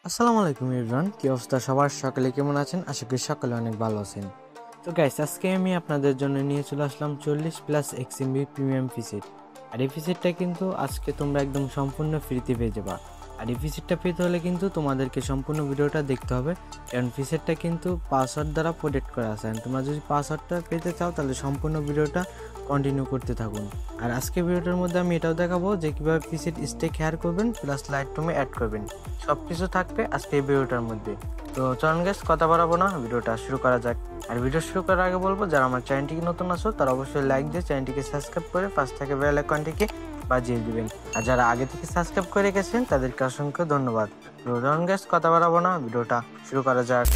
আসসালামু আলাইকুম এভরিওয়ান, কি অবস্থা সবার? সকালে কেমন আছেন? আশা করি সকালে অনেক ভালো আছেন। তো গাইস, আজকে আমি আপনাদের জন্য নিয়ে চলে আসলাম 40+ XMB প্রিমিয়াম পিসেট। আর এই পিসেটটা কিন্তু আজকে তোমরা একদম সম্পূর্ণ ফ্রিতে পেয়ে যাবা। আর এই পিসেটটা পেতে হলে কিন্তু তোমাদেরকে সম্পূর্ণ ভিডিওটা দেখতে হবে, কারণ পিসেটটা কিন্তু পাসওয়ার্ড দ্বারা প্রোটেক্ট করা আছে। আর তোমরা যদি পাসওয়ার্ডটা পেতে চাও তাহলে সম্পূর্ণ ভিডিওটা কন্টিনিউ করতে থাকুন। আর আজকে ভিডিওটার মধ্যে আমি এটাও দেখাবো যে কীভাবে পিসেট স্টেক হেয়ার করবেন প্লাস লাইট রুমে অ্যাড করবেন, সব কিছু থাকবে আজকে এই ভিডিওটার মধ্যে। তো চলুন গাইস, কথা বাড়াবো না, ভিডিওটা শুরু করা যাক। আর ভিডিও শুরু করার আগে বলবো, যারা আমার চ্যানেলটিকে নতুন আসো তারা অবশ্যই লাইক দিয়ে চ্যানেলটিকে সাবস্ক্রাইব করে পাশ থেকে বেল আইকনটিকে বাজিয়ে দিবেন। আর যারা আগে থেকে সাবস্ক্রাইব করে গেছেন তাদেরকে অসংখ্য ধন্যবাদ। তো চলুন গাইস, কথা বাড়াবো না, ভিডিওটা শুরু করা যাক।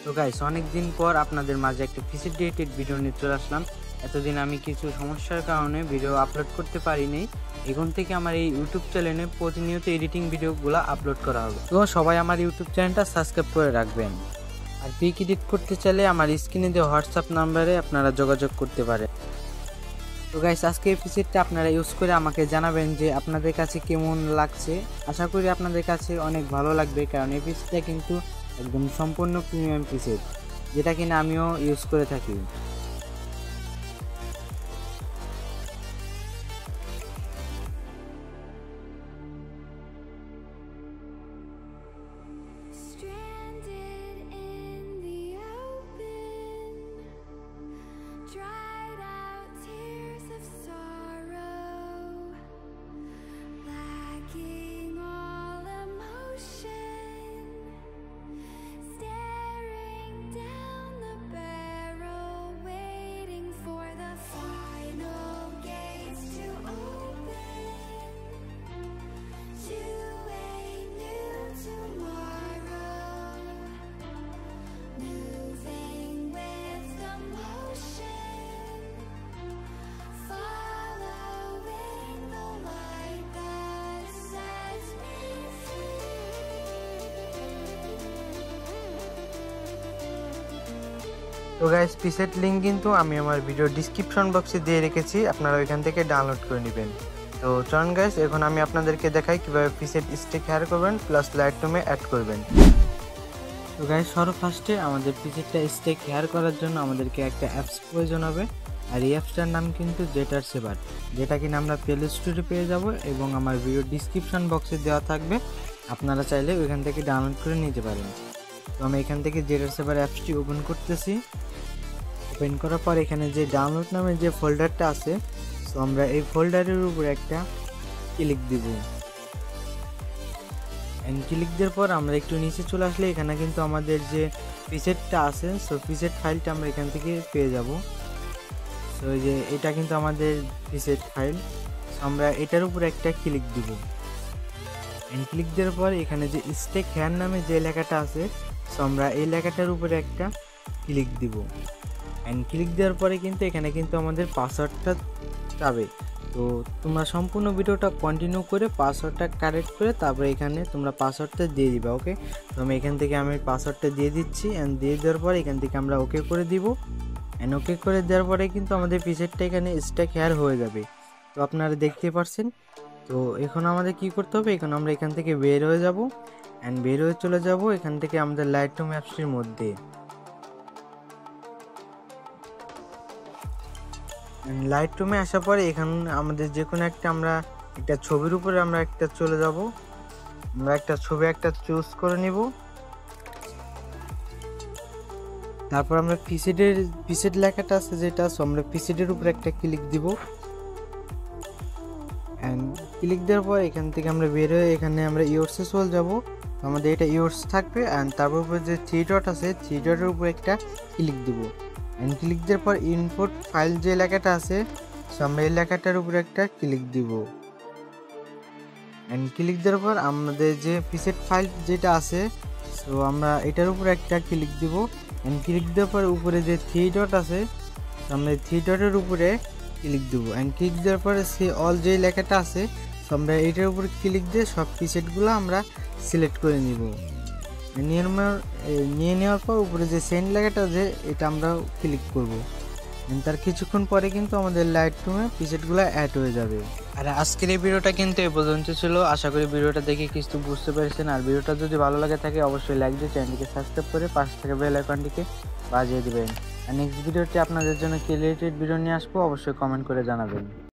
তো গাইস, অনেকদিন পর আপনাদের মাঝে একটা পিসেট রিলেটেড ভিডিও নিয়ে চলে আসলাম। এতদিন আমি কিছু সমস্যার কারণে ভিডিও আপলোড করতে পারিনি। এখন থেকে আমার এই ইউটিউব চ্যানেলে প্রতিনিয়ত এডিটিং ভিডিওগুলো আপলোড করা হবে। তো সবাই আমার ইউটিউব চ্যানেলটা সাবস্ক্রাইব করে রাখবেন। আর পিক এডিট করতে চাইলে আমার স্ক্রিনে দেওয়া হোয়াটসঅ্যাপ নাম্বারে আপনারা যোগাযোগ করতে পারেন। তো গাইস, আজকে এই পিসেটটা আপনারা ইউজ করে আমাকে জানাবেন যে আপনাদের কাছে কেমন লাগছে। আশা করি আপনাদের কাছে অনেক ভালো লাগবে, কারণ এই পিসেটটা কিন্তু একদম সম্পূর্ণ প্রিমিয়াম পিসেট, যেটা কিনা আমিও ইউজ করে থাকি। Dried out tears of sorrow, lacking all emotion, staring down the barrel, waiting for the final gates to open to a new tomorrow, moving with the motion. তো গাইস, পিসেট লিঙ্ক কিন্তু আমি আমার video description বক্সে দিয়ে রেখেছি, আপনারা ওইখান থেকে ডাউনলোড করে নেবেন। তো চলুন গাইস, এখন আমি আপনাদেরকে দেখাই কিভাবে পিসেট স্টিক হেয়ার করবেন প্লাস লাইট রুমে অ্যাড করবেন। তো গাইস, সর্বফার্স্টে আমাদের পিসেটটা স্টিক হেয়ার করার জন্য আমাদেরকে একটা অ্যাপস প্রয়োজন হবে। আর এই অ্যাপসটার নাম কিন্তু জেটার সেভার, যেটা কিনা আমরা প্লে স্টোরে পেয়ে যাব এবং আমার ভিডিও ডিসক্রিপশন বক্সে দেওয়া থাকবে, আপনারা চাইলে ওইখান থেকে ডাউনলোড করে নিতে পারেন। তো আমি এখান থেকে জেটার সেভার অ্যাপসটি ওপেন করতেছি। ওপেন করার পর এখানে যে ডাউনলোড নামে যে ফোল্ডারটা আছে, সো আমরা এই ফোল্ডারের উপর একটা ক্লিক দিব। এন্ড ক্লিক দেওয়ার পর আমরা একটু নিচে চলে আসলে এখানে কিন্তু আমাদের যে পিসেটটা আছে, সো পিসেট ফাইলটা আমরা এখান থেকে পেয়ে যাব। সো এই যে এটা কিন্তু আমাদের পিসেট ফাইল, সো আমরা এটার উপর একটা ক্লিক দিব। এন্ড ক্লিক দেওয়ার পর এখানে যে স্টেক হেয়ার নামে যে লেখাটা আছে, সো আমরা এই লেখাটার উপরে একটা ক্লিক দিব। অ্যান্ড ক্লিক দেওয়ার পরে কিন্তু এখানে কিন্তু আমাদের পাসওয়ার্ডটা যাবে। তো তোমরা সম্পূর্ণ ভিডিওটা কন্টিনিউ করে পাসওয়ার্ডটা কারেক্ট করে তারপরে এখানে তোমরা পাসওয়ার্ডটা দিয়ে দিবা। ওকে, তো আমি এখান থেকে পাসওয়ার্ডটা দিয়ে দিচ্ছি। অ্যান্ড দিয়ে দেওয়ার পরে এখান থেকে আমরা ওকে করে দিব। অ্যান্ড ওকে করে দেওয়ার পরে কিন্তু আমাদের পিসেটটা এখানে স্টেক হেয়ার হয়ে যাবে। তো আপনারা দেখতে পাচ্ছেন। তো এখন আমাদের কি করতে হবে, এখন আমরা এখান থেকে বের হয়ে যাব। অ্যান্ড বের হয়ে চলে যাব এখান থেকে আমাদের লাইট রুম অ্যাপসটির মধ্যে। লাইট রুমে আসার পরে এখানে আমাদের যে কোনো আমরা একটা ছবির উপরে আমরা একটা চলে যাব। আমরা একটা ছবি চুজ করে নিব। তারপর আমরা পিসেট লেখাটা আছে যেটা, সো আমরা পিসেটের উপরে একটা ক্লিক দিব। অ্যান্ড ক্লিক দেওয়ার পর এখান থেকে আমরা বের হয়ে এখানে আমরা ইয়োর্সে চলে যাব। আমাদের এটা ইয়োর্স থাকবে। অ্যান্ড তারপর উপরে যে 3 ডট আছে, 3 ডটের উপরে একটা ক্লিক দিব। অ্যান্ড ক্লিক দেওয়ার পর ইনপুট ফাইল যে লেখাটা আছে, সো আমরা এই লেখাটার উপরে একটা ক্লিক দিব। অ্যান্ড ক্লিক দেওয়ার পর আমাদের যে পিসেট ফাইল যেটা আছে, সো আমরা এটার উপরে একটা ক্লিক দিব। অ্যান্ড ক্লিক দেওয়ার পর উপরে যে 3 ডট আছে, সো আমরা এই 3 ডটের উপরে ক্লিক দেব। অ্যান্ড ক্লিক দেওয়ার পরে সে অল যে লেখাটা আছে, সো আমরা এটার উপরে ক্লিক দিয়ে সব পিসেটগুলো আমরা সিলেক্ট করে নিব। নিয়ে নেওয়ার পর উপরে যে সেন্ড লেখাটা আছে এটা আমরা ক্লিক করব। তার কিছুক্ষণ পরে কিন্তু আমাদের লাইট রুমে পিসেটগুলো অ্যাড হয়ে যাবে। আর আজকের এই ভিডিওটা কিন্তু এ পর্যন্ত ছিল। আশা করি ভিডিওটা দেখে কিছু বুঝতে পেরেছেন। আর ভিডিওটা যদি ভালো লাগে থাকে অবশ্যই লাইক দিয়ে চ্যানেলটিকে সাবস্ক্রাইব করে পাশে থাকা বেল আইকনটিকে বাজিয়ে দিবেন। আর নেক্সট ভিডিওটি আপনাদের জন্য কি রিলেটেড ভিডিও নিয়ে আসবো অবশ্যই কমেন্ট করে জানাবেন।